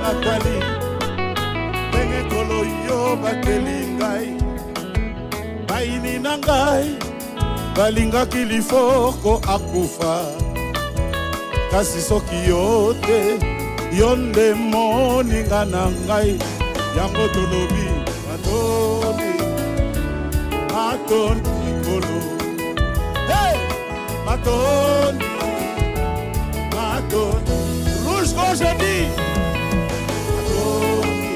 Nathalie ndenge kolo yo bateli ngai baini na ngai balingaki lifoko akufa kasi soki yo te yo nde moninga na ngai yango tolobi matoni matoni kolo hey matoni matoni rouge quand je dis matoni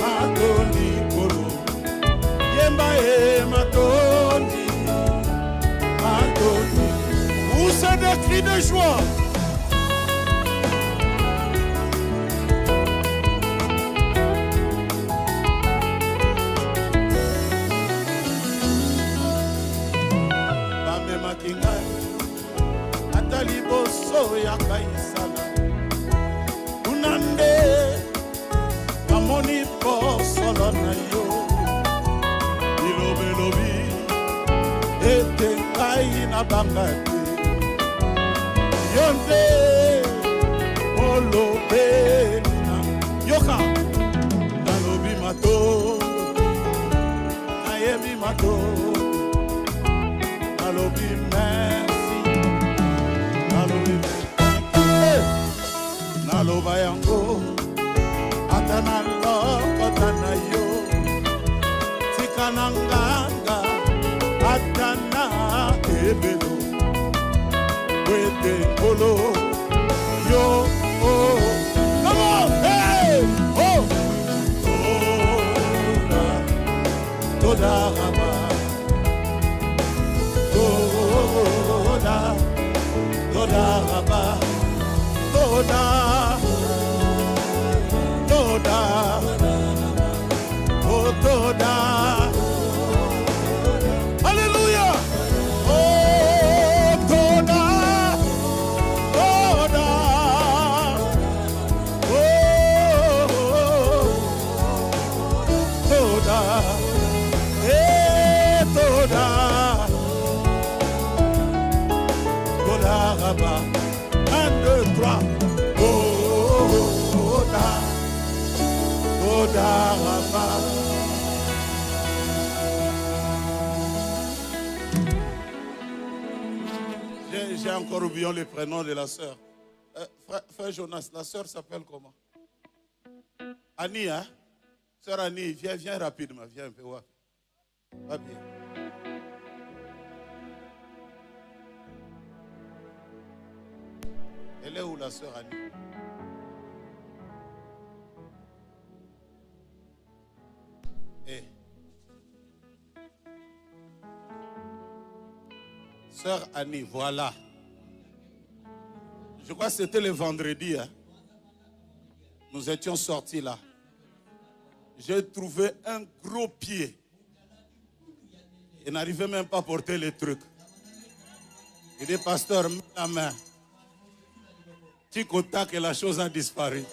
matoni kolo yemba e matoni matoni où c'est des cris de joie. Liboso ya kaisala unande amoni posolo na yo ilobelobi ete kai na bangate yonde olobe na yoka nalobi mato ayemi mato nalobi naloba yango ata na lokota na yo tika na nganga ata na ebelo wete nkolo yo oh come on hey oh toda raba toda raba toda toda oh toda hallelujah oh toda toda oh toda toda toda raba 1 2 3 J'ai encore oublié le prénom de la sœur. Frère Jonas, la sœur s'appelle comment? Annie, hein? Sœur Annie, viens rapidement, viens un peu. Ouais. Va bien. Elle est où la sœur Annie? Sœur Annie, voilà. Je crois que c'était le vendredi. Hein. Nous étions sortis là. J'ai trouvé un gros pied. Il n'arrivait même pas à porter les trucs. Il dit, pasteur, mets la main. Tic au tac et la chose a disparu.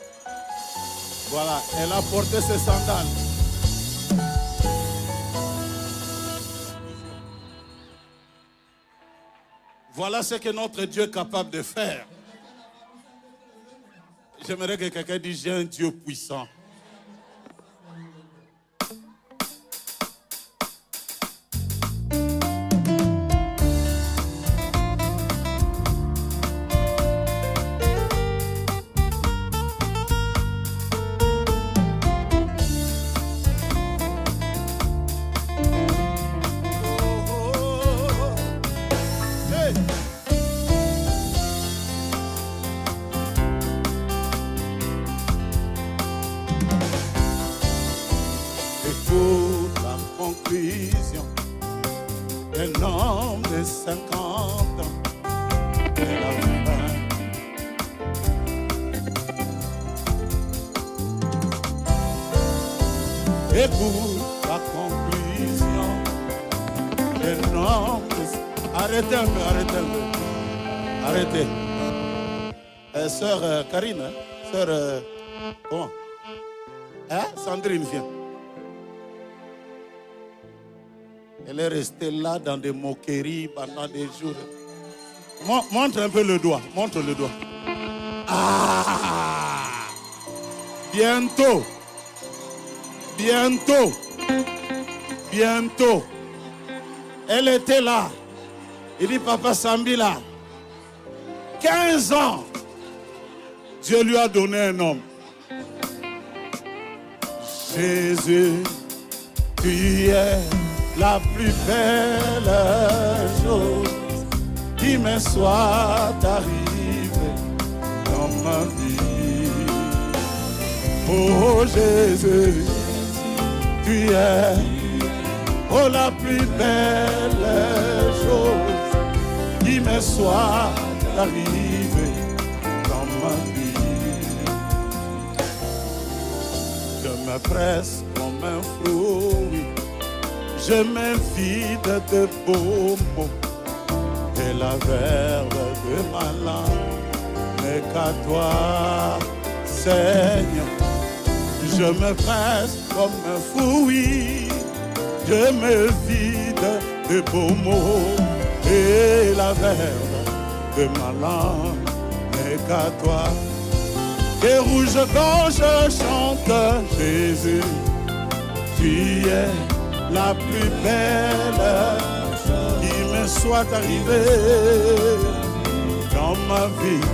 Voilà, elle a porté ses sandales. Voilà ce que notre Dieu est capable de faire. J'aimerais que quelqu'un dise, j'ai un Dieu puissant. Écoute la conclusion. Arrêtez un peu, arrêtez un peu. Arrêtez. Sœur Karine, hein? Sœur... comment? Hein? Sandrine, viens. Elle est restée là dans des moqueries pendant des jours. Montre un peu le doigt. Montre le doigt. Ah! Bientôt. Bientôt. Bientôt. Elle était là. Il dit, Papa Sambila, 15 ans, Dieu lui a donné un homme. Jésus, tu es la plus belle chose qui me soit arrivée dans ma vie. Oh Jésus, tu es la plus belle chose qui me soit arrivée dans ma vie. Je me presse comme un fruit, je m'invide de beaux mots, et la verve de ma langue n'est qu'à toi, Seigneur. Je me presse comme un fruit, je me vide de beaux mots, et la verve de ma langue n'est qu'à toi. Et rouge quand je chante Jésus, tu es la plus belle qui me soit arrivée dans ma vie.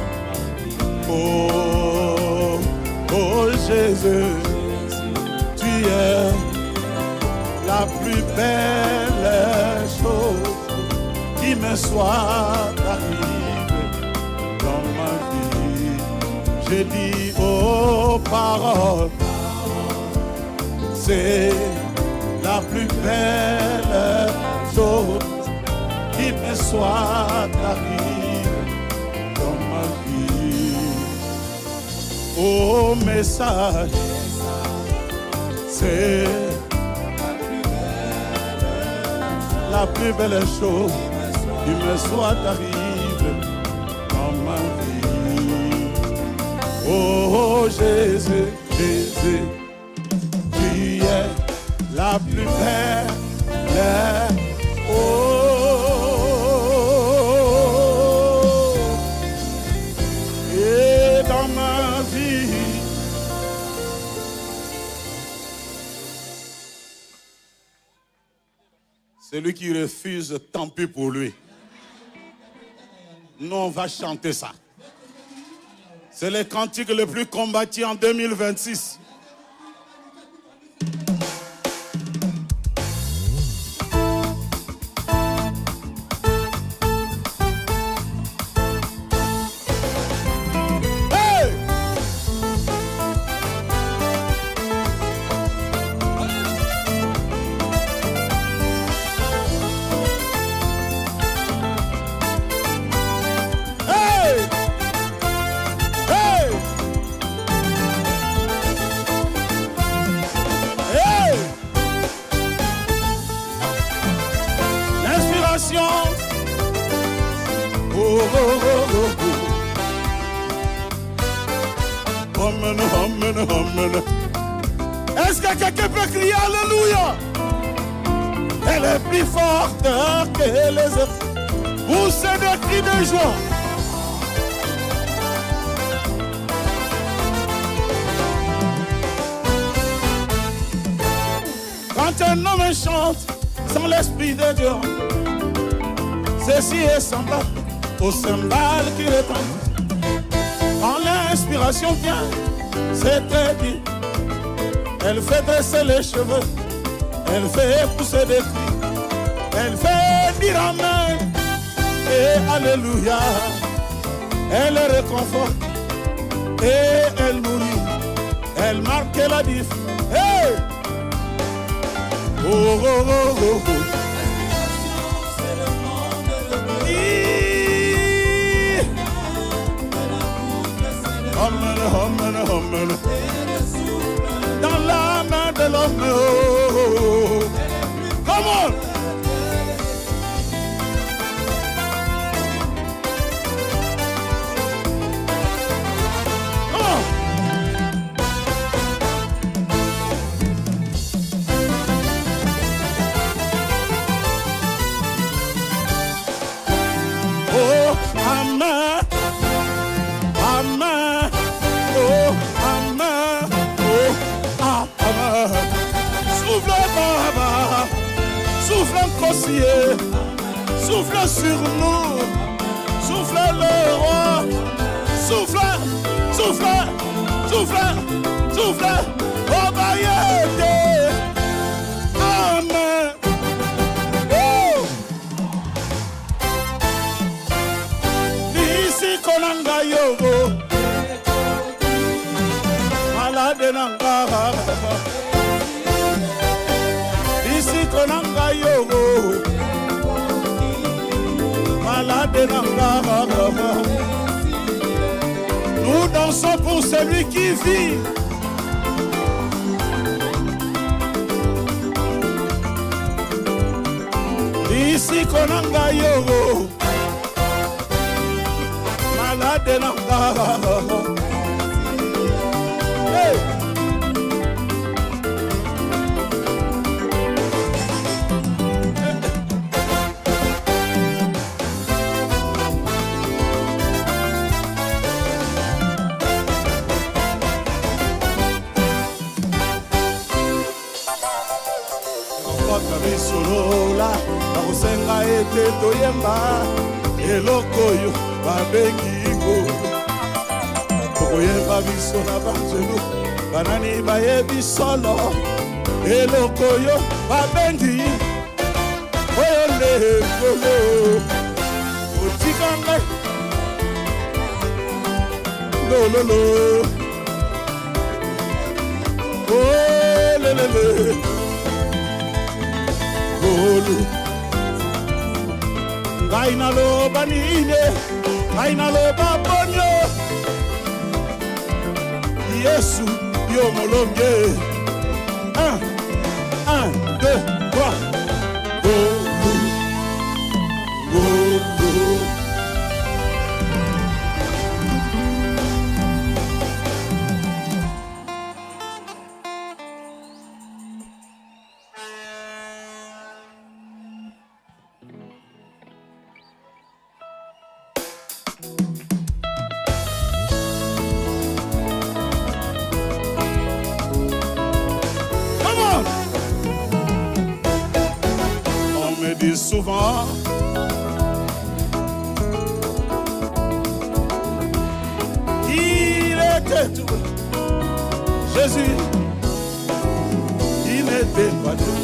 Oh, oh Jésus, tu es la plus belle chose qui me soit arrivée dans ma vie. J'ai dit, oh parole, c'est la plus belle chose qui me soit arrivée dans ma vie. Oh message, c'est la plus belle chose qui me soit arrivée dans ma vie. Oh Jésus, Jésus, tu es la plus belle. Oh, et dans ma vie. Celui qui refuse, tant pis pour lui. Nous, on va chanter ça. C'est le cantique le plus combattu en 2026. Est-ce que quelqu'un peut crier Alléluia? Elle est plus forte que les autres. Poussez des cris de joie. Quand un homme chante sans l'esprit de Dieu, ceci est semblable au cymbale qui retombe. Quand l'inspiration vient, c'est très bien. Elle fait dresser les cheveux, elle fait pousser des cris, elle fait dire Amen et Alléluia. Elle réconforte et elle nourrit, elle marque la diff. Hey! Oh, oh, oh, oh, oh. Amen, amen, amen. Dans la main de l'homme. Oh. Come on. Come on. Oh, amen. Amen. Oh, amen. Souffle un cossier. Souffle sur nous. Souffle le roi. Souffle, souffle, souffle, souffle. Oh, baïete. Amen. Nisi konanga yogo. Malade nanga. Nisi konanga yogo. Malade nanga. Nous dansons pour celui qui vit. Ici konanga yogo. Malade nanga. Hey. Solola, bakosenga ete toyemba eloko yo babengi go. Tokoyemba biso na banzelu, banani bayebi solo eloko yo babengi oyo lekolo otikanga lololo oh lelele. Ngai naloba nine, ngai naloba bonyo. Yesu yo molonge. 1, 2, 3. Souvent il était tout. Jésus, il n'était pas tout.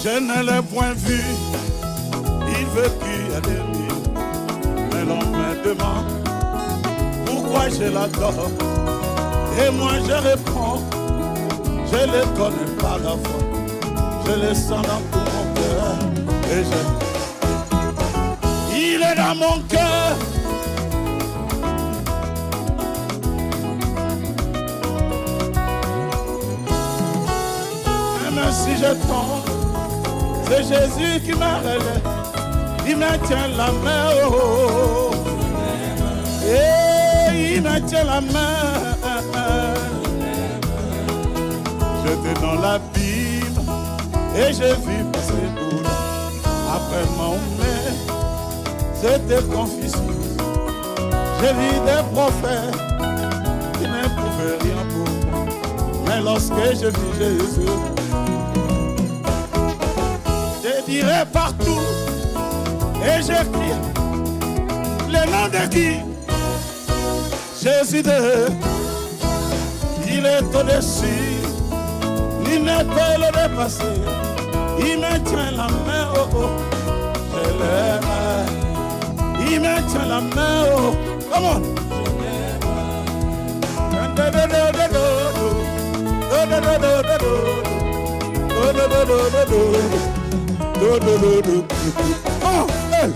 Je ne l'ai point vu, il veut plus aller mieux. Mais l'on me demande pourquoi je l'adore. Et moi je réponds, je le connais par la foi, je le sens dans tout mon cœur. Et il est dans mon cœur. Et même si je tombe, c'est Jésus qui me relève. Il me tient la main. Oh, oh. Et il me tient la main. J'étais dans l'abîme et j'ai vu passer boule. Après mon mère, c'était confusion. J'ai vu des prophètes qui ne pouvaient rien pour moi. Mais lorsque je vis Jésus, je dirai partout et j'écris le nom de qui? Jésus de, il est au-dessus. Il ne peut le dépasser. Il me tient la main, oh oh. Je l'aime. Il me tient la main, oh. Come on. Oh, hey.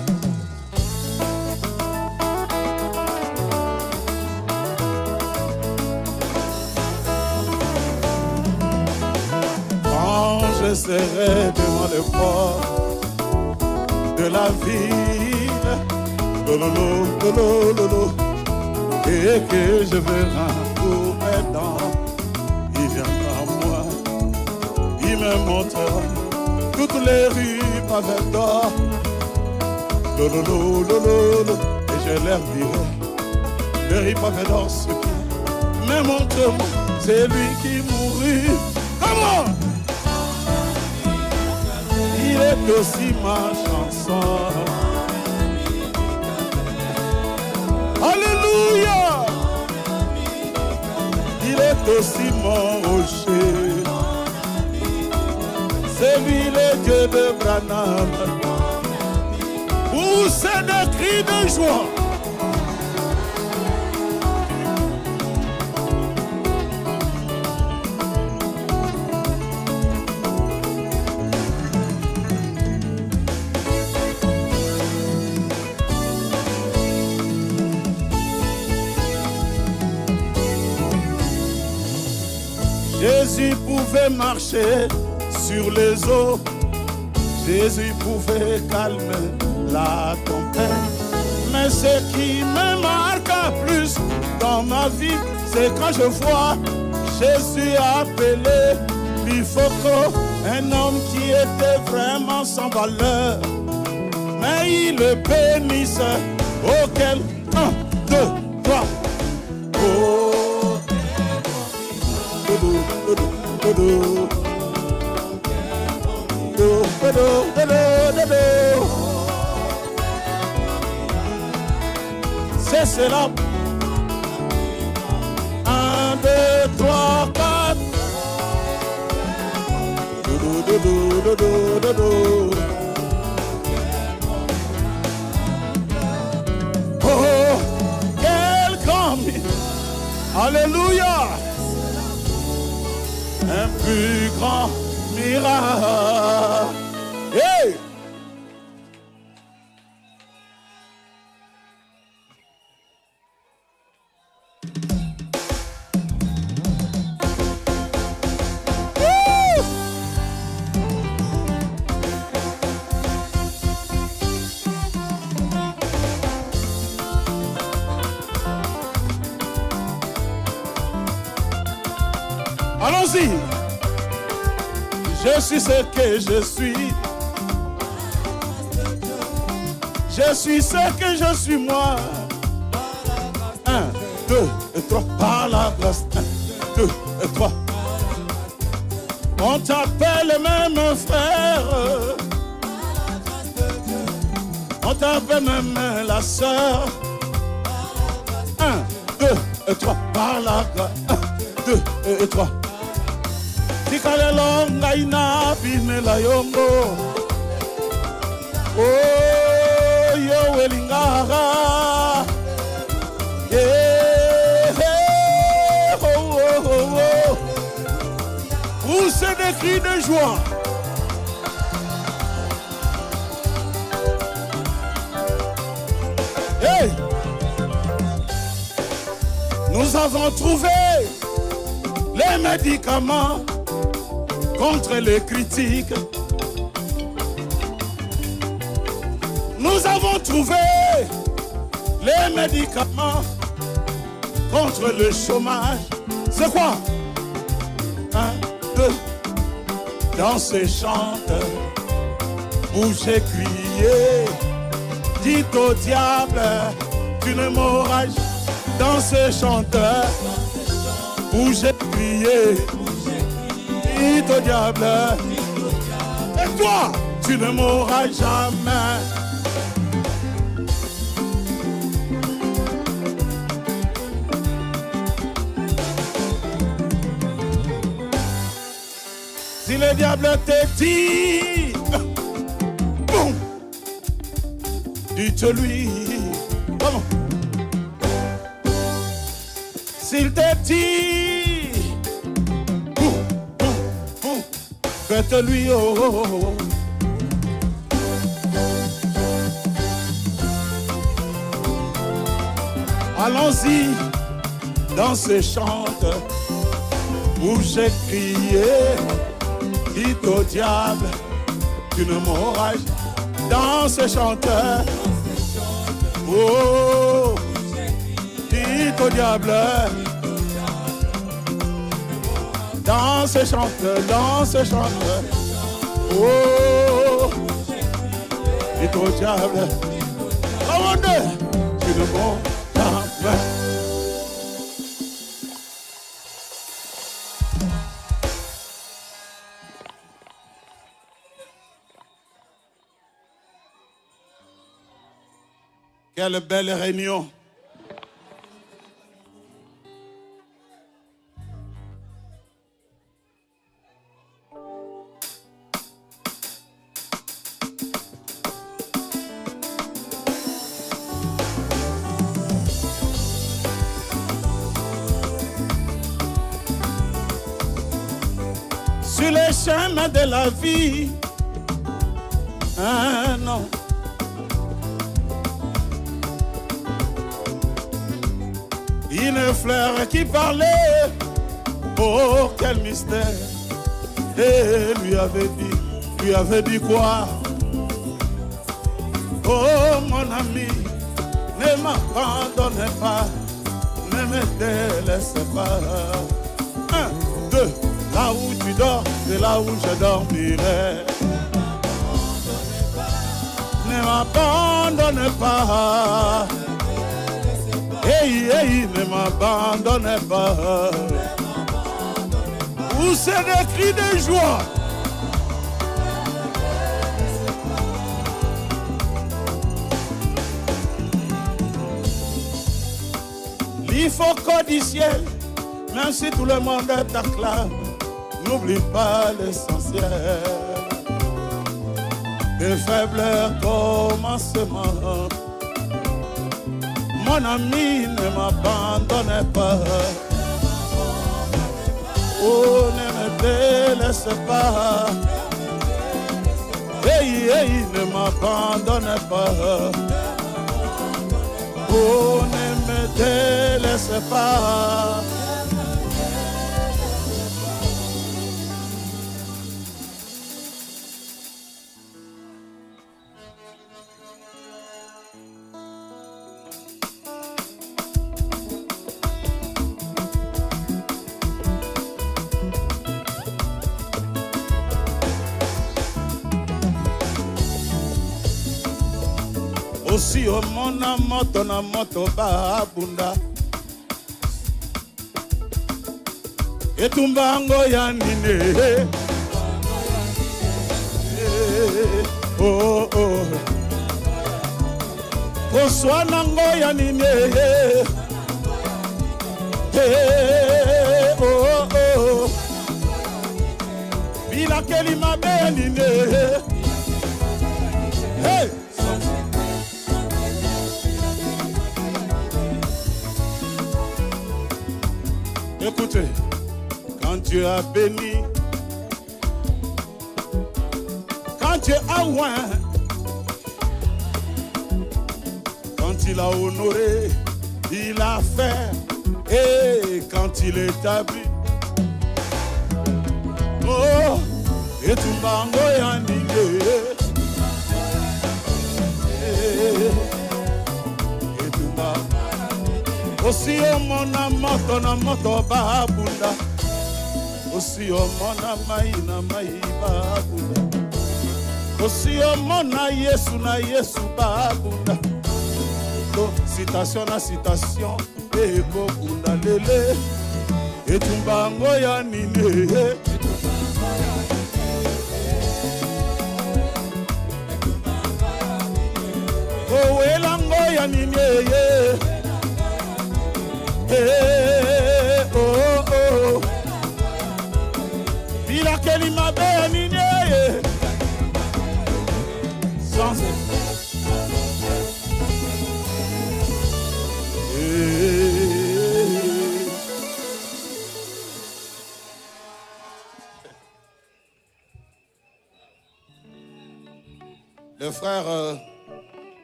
Je serai devant le port de la ville, et que je verrai pour mes dents. Il viendra à moi, il me montrera toutes les rues pavées d'or. Et je leur dirai, les rues pavées d'or, ce qui me montre-moi c'est lui qui mourut. Comment? Il est aussi ma chanson. Alléluia. Il est aussi mon rocher. C'est lui le Dieu de Branham. Poussez des cris de joie. Jésus pouvait marcher sur les eaux. Jésus pouvait calmer la tempête. Mais ce qui me marque plus dans ma vie, c'est quand je vois Jésus appelé Bifoko, un homme qui était vraiment sans valeur. Mais il le bénisse, auquel 1, 2, 3. Oh. C'est cela. 1, 2, 3, 4. Oh, quel grand miracle. Alléluia. Un plus grand miracle. Hey! Allons-y. Je suis ce que je suis. Je suis ce que je suis moi. 1, 2 et 3. Par la grâce. 1, 2 et 3. On t'appelle même frère. On t'appelle même la sœur. 1, 2 et 3. Par la grâce. 1, 2 et 3. Tikalelo ngaina binela yombo. Oh yo welingara. Yeah. Oh oh oh oh. Poussez des cris de joie. Hey. Nous avons trouvé les médicaments contre les critiques. Nous avons trouvé les médicaments contre le chômage. C'est quoi? 1, 2. Dansez, chante, bougez, criez. Dites au diable, tu ne mourras. Dansez, chante, bougez, criez. Dites au diable, et toi, tu ne mourras jamais. Si le diable te dit, boum, dites-lui, comment? S'il te dit, faites-lui, oh, oh, oh. Allons-y, dansez, chante, bougez, criez, dites au diable, tu ne mourras. Dansez, chante, oh, dites au diable. Danse et chante, danse et chante. Oh, et ton diable. Comment tu ne mourras jamais. Quelle belle réunion. Sur les chemins de la vie, non. Une fleur qui parlait, oh quel mystère. Et lui avait dit quoi? Oh mon ami, ne m'abandonne pas, ne me délaisse pas. 1, 2, là où tu dors, c'est là où je dormirai. Ne m'abandonne pas. Hey, hey, ne m'abandonne pas. Où c'est des cris de joie. Il faut qu'au du ciel, même si tout le monde t'acclame, n'oublie pas l'essentiel. Des faibles commencements. Mon ami, ne m'abandonne pas. Oh, ne me délaisse pas. Hey, hey, ne m'abandonne pas. Oh, ne me délaisse pas. Aussi au mon amoto na moto babunda etumbango ya nine oh oh koswana ngo ya nine oh oh bila kelima be nine hey. Écoutez, quand Dieu a béni, quand Dieu a oint, quand il a honoré, il a fait, et quand il établit, oh, et tout bango yanine, et tout bango. Aussi o mona moto na moto babunda. Aussi o mona mai na mai babunda. Aussi o mona Yesu na Yesu babunda. Do citation na citation e ko bunda lele. E tumbango ya nine. O elango ya nine. Hey, oh, oh. Bila kelima be nine. Sans Le frère,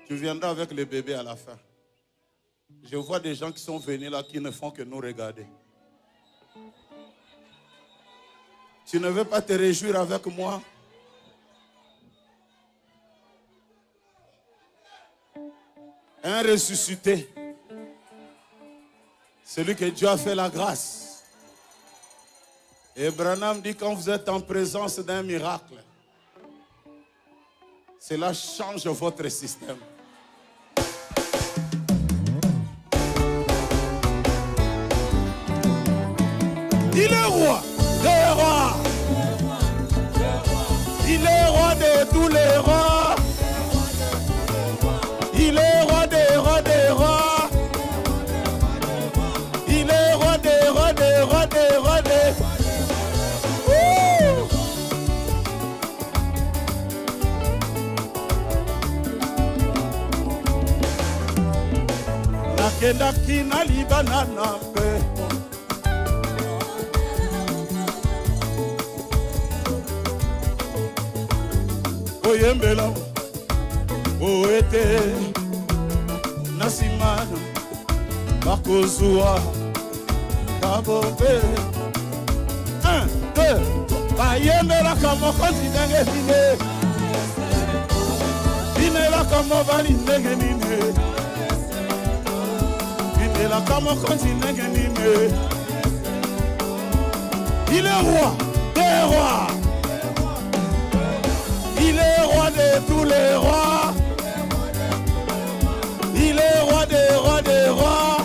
tu viendras avec le bébé à la fin. Je vois des gens qui sont venus là qui ne font que nous regarder. Tu ne veux pas te réjouir avec moi? Un ressuscité. Celui que Dieu a fait la grâce. Et Branham dit quand vous êtes en présence d'un miracle, cela change votre système. Il est roi des rois. Il est roi de tous les rois. Il est roi des rois. nakendaki na libana na mpepo oyembela oete na simana bakozwa kabobe 1, 2 bayembelaka mokonzi ndenge nini binelaka mobali ndenge nini binelaka mokonzi ndenge nini. Il est roi des rois, il est roi de tous les rois, il est roi des rois des rois,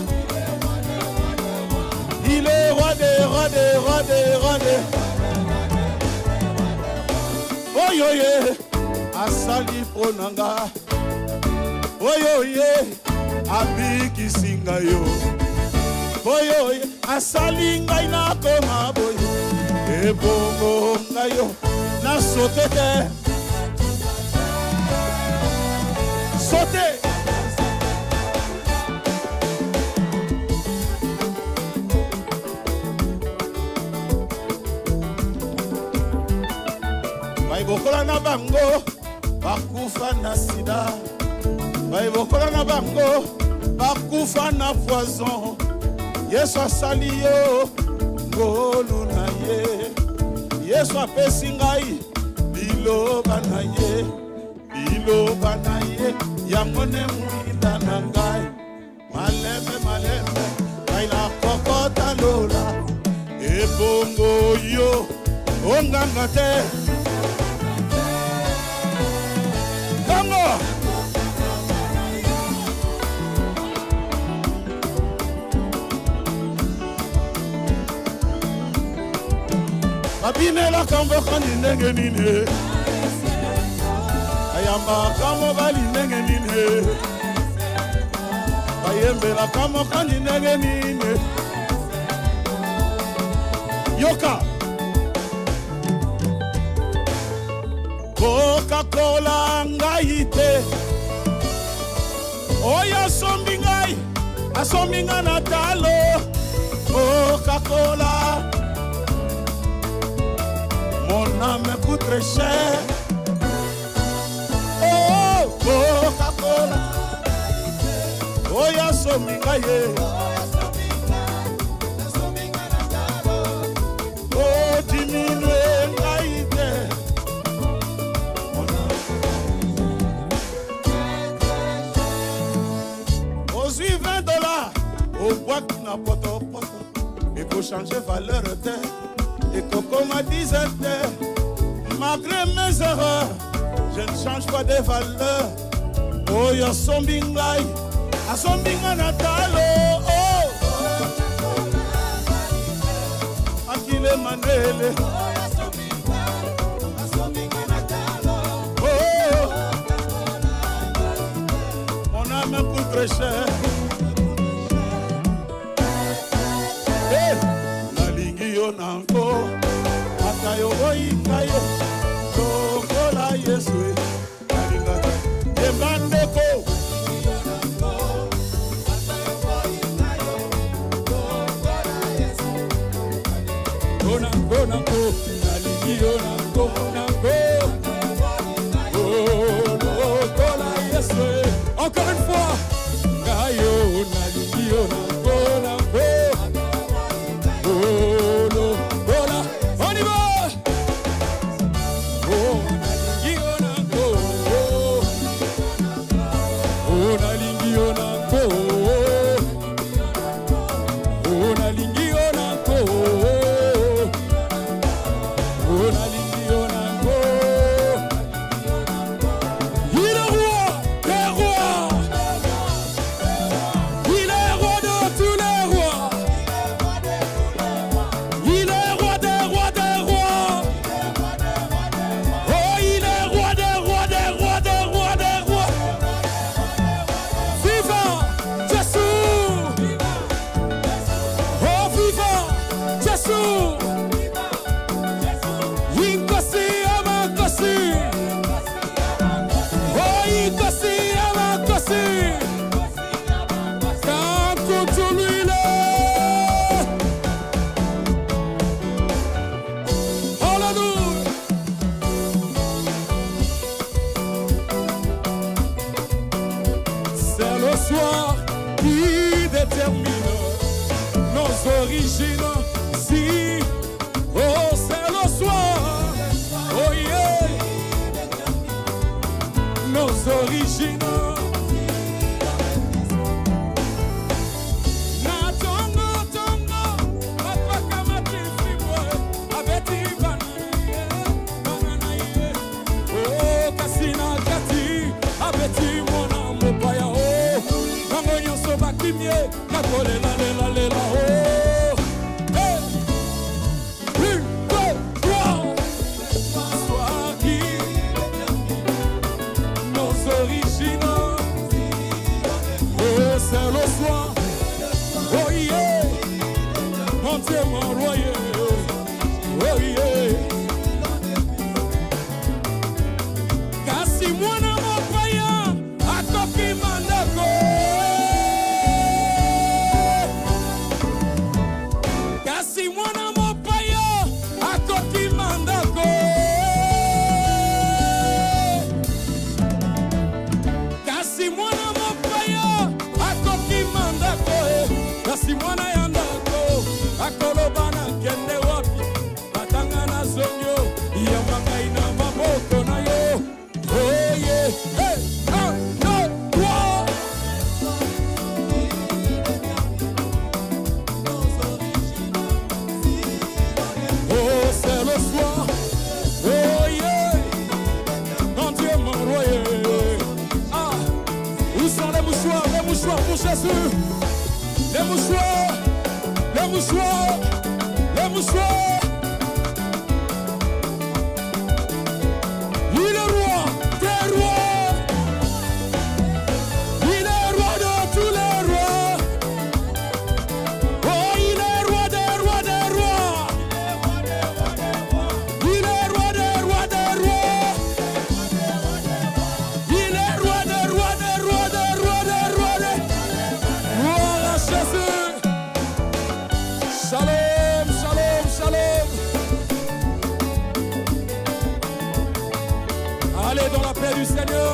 il est roi des rois des rois des rois des. Oyoye asali ponanga, oyoye abiki nga yo, oyoye asali ngai na koma boyo, ebongo nga yo na sote te sote. Bokola na bango bakufa na sida, bokola na bango bakufa na poison. Yesu asali yo ngolu na ye, Yesu apesi ngai biloba na ye, biloba na ye yango ne mwinda na ngai. Malembe malembe ngai na kokota lola, ebongo yo onganga te. Abinela kambo kandi ndenge nini, ayamba kamo bali ndenge nini, ayembela kamo kandi ndenge nini. Yoka Coca-Cola ngai te, oya sombi ngai, asombi nga na talo. Coca-Cola, mon âme coûte très cher. Oh, Coca-Cola, oya sombi ngai ye, oh diminue ngai te. $20 au bois qui n'a pas de pote, et pour changer valeur terre, et Coco m'a dit malgré mes erreurs, je ne change pas de valeur. Oh, y'a son bingay, a son binga natalo, oh, Akile Manele, oh, mon âme coûte très cher. Nanko atayo oikayo tokola Yesu alinga embandeko nanko nanko alingiyo nanko nanko tokola Yesu. Encore une fois ngayo nalingiyo nanko nanko. Una C'est le soir qui détermine nos origines. Si, oh, c'est le soir, oh yeah, nos origines. C'est le soir, oh yeah, mon Dieu, mon royaume, oh yeah. Kasi mwana mopaya, akoki mandako. Kasi mwana mopaya, akoki mandako. Kasi mwana mopaya, kasi mwana ya ndako akolobana kende wapi batanga na zonyo yamba ngai na maboko na yo oh yeah hey no wow oh c'est le soir oh yeah mon Dieu mon royaume ah où sont les mouchoirs pour Jésus. Les mouchoirs, les mouchoirs, les mouchoirs. Il est roi des rois. Il est roi de tous les rois. Oh, il est roi des rois des rois. Il est roi des rois des rois. Il est roi des rois des rois des rois des rois des rois à Jésus. Shalom, shalom, shalom. Allez dans la paix du Seigneur.